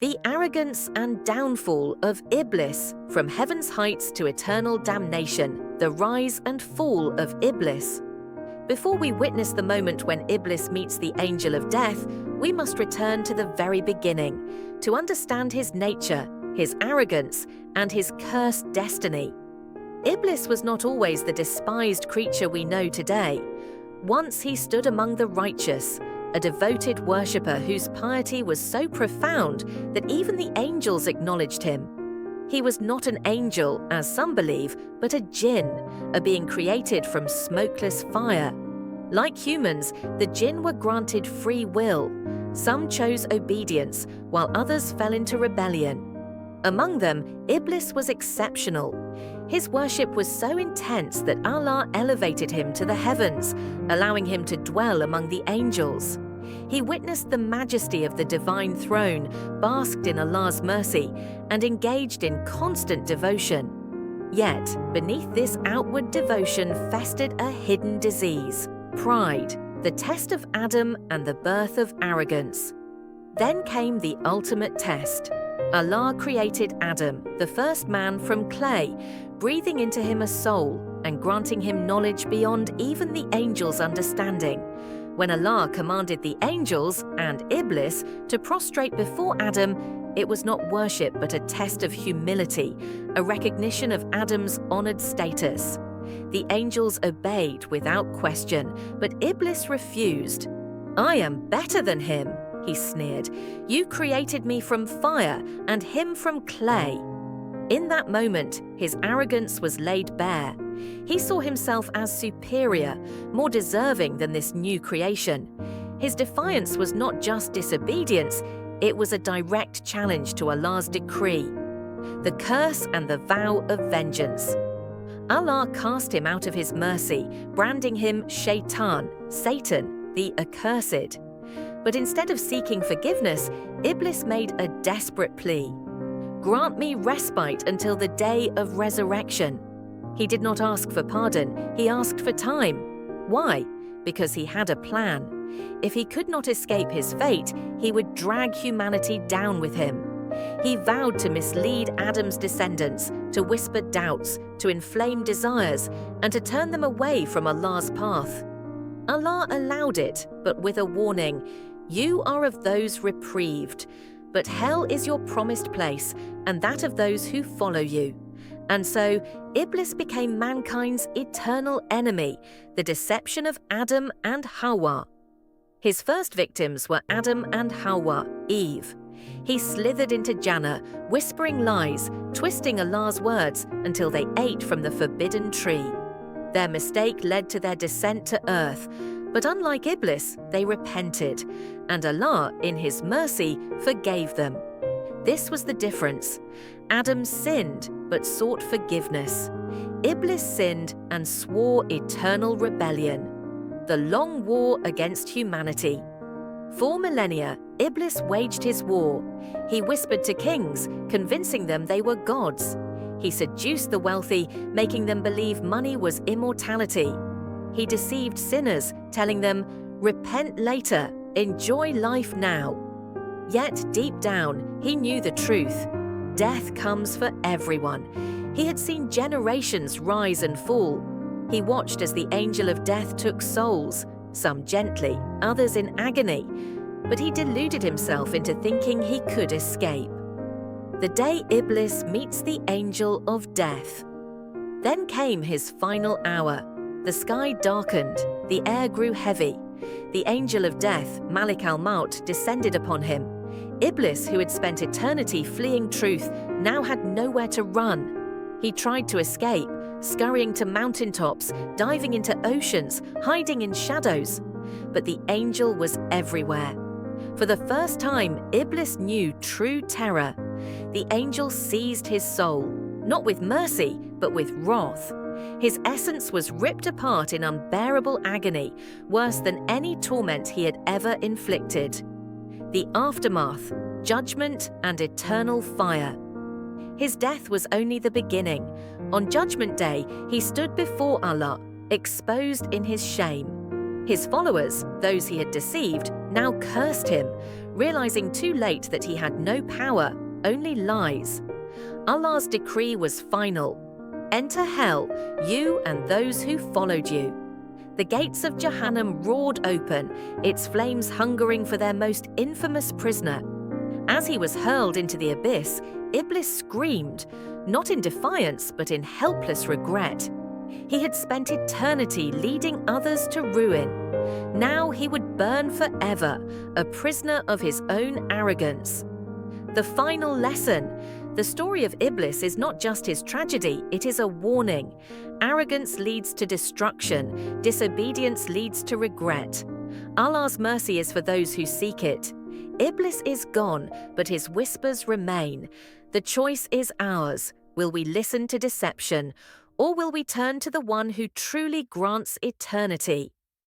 The arrogance and downfall of Iblis, from heaven's heights to eternal damnation, the rise and fall of Iblis. Before we witness the moment when Iblis meets the angel of death, we must return to the very beginning to understand his nature, his arrogance, and his cursed destiny. Iblis was not always the despised creature we know today. Once he stood among the righteous, a devoted worshipper whose piety was so profound that even the angels acknowledged him. He was not an angel, as some believe, but a jinn, a being created from smokeless fire. Like humans, the jinn were granted free will. Some chose obedience, while others fell into rebellion. Among them, Iblis was exceptional. His worship was so intense that Allah elevated him to the heavens, allowing him to dwell among the angels. He witnessed the majesty of the divine throne, basked in Allah's mercy, and engaged in constant devotion. Yet, beneath this outward devotion festered a hidden disease: pride, the test of Adam and the birth of arrogance. Then came the ultimate test. Allah created Adam, the first man, from clay, breathing into him a soul and granting him knowledge beyond even the angels' understanding. When Allah commanded the angels and Iblis to prostrate before Adam, it was not worship but a test of humility, a recognition of Adam's honored status. The angels obeyed without question, but Iblis refused. "I am better than him," he sneered. "You created me from fire and him from clay." In that moment, his arrogance was laid bare. He saw himself as superior, more deserving than this new creation. His defiance was not just disobedience, it was a direct challenge to Allah's decree, the curse and the vow of vengeance. Allah cast him out of his mercy, branding him Shaytan, Satan, the accursed. But instead of seeking forgiveness, Iblis made a desperate plea: "Grant me respite until the day of resurrection." He did not ask for pardon, he asked for time. Why? Because he had a plan. If he could not escape his fate, he would drag humanity down with him. He vowed to mislead Adam's descendants, to whisper doubts, to inflame desires, and to turn them away from Allah's path. Allah allowed it, but with a warning: "You are of those reprieved, but hell is your promised place, and that of those who follow you." And so, Iblis became mankind's eternal enemy, the deception of Adam and Hawa. His first victims were Adam and Hawa, Eve. He slithered into Jannah, whispering lies, twisting Allah's words until they ate from the forbidden tree. Their mistake led to their descent to earth, but unlike Iblis, they repented, and Allah, in His mercy, forgave them. This was the difference. Adam sinned, but sought forgiveness. Iblis sinned and swore eternal rebellion. The long war against humanity. For millennia, Iblis waged his war. He whispered to kings, convincing them they were gods. He seduced the wealthy, making them believe money was immortality. He deceived sinners, telling them, "Repent later, enjoy life now." Yet deep down, he knew the truth. Death comes for everyone. He had seen generations rise and fall. He watched as the angel of death took souls, some gently, others in agony. But he deluded himself into thinking he could escape. The day Iblis meets the angel of death. Then came his final hour. The sky darkened, the air grew heavy. The angel of death, Malak al-Mawt, descended upon him. Iblis, who had spent eternity fleeing truth, now had nowhere to run. He tried to escape, scurrying to mountaintops, diving into oceans, hiding in shadows. But the angel was everywhere. For the first time, Iblis knew true terror. The angel seized his soul, not with mercy, but with wrath. His essence was ripped apart in unbearable agony, worse than any torment he had ever inflicted. The aftermath, judgment, and eternal fire. His death was only the beginning. On Judgment Day, he stood before Allah, exposed in his shame. His followers, those he had deceived, now cursed him, realizing too late that he had no power, only lies. Allah's decree was final. Enter hell, you and those who followed you. The gates of Jahannam roared open, its flames hungering for their most infamous prisoner. As he was hurled into the abyss, Iblis screamed, not in defiance but in helpless regret. He had spent eternity leading others to ruin. Now he would burn forever, a prisoner of his own arrogance. The final lesson. The story of Iblis is not just his tragedy, it is a warning. Arrogance leads to destruction, disobedience leads to regret. Allah's mercy is for those who seek it. Iblis is gone, but his whispers remain. The choice is ours. Will we listen to deception, or will we turn to the one who truly grants eternity?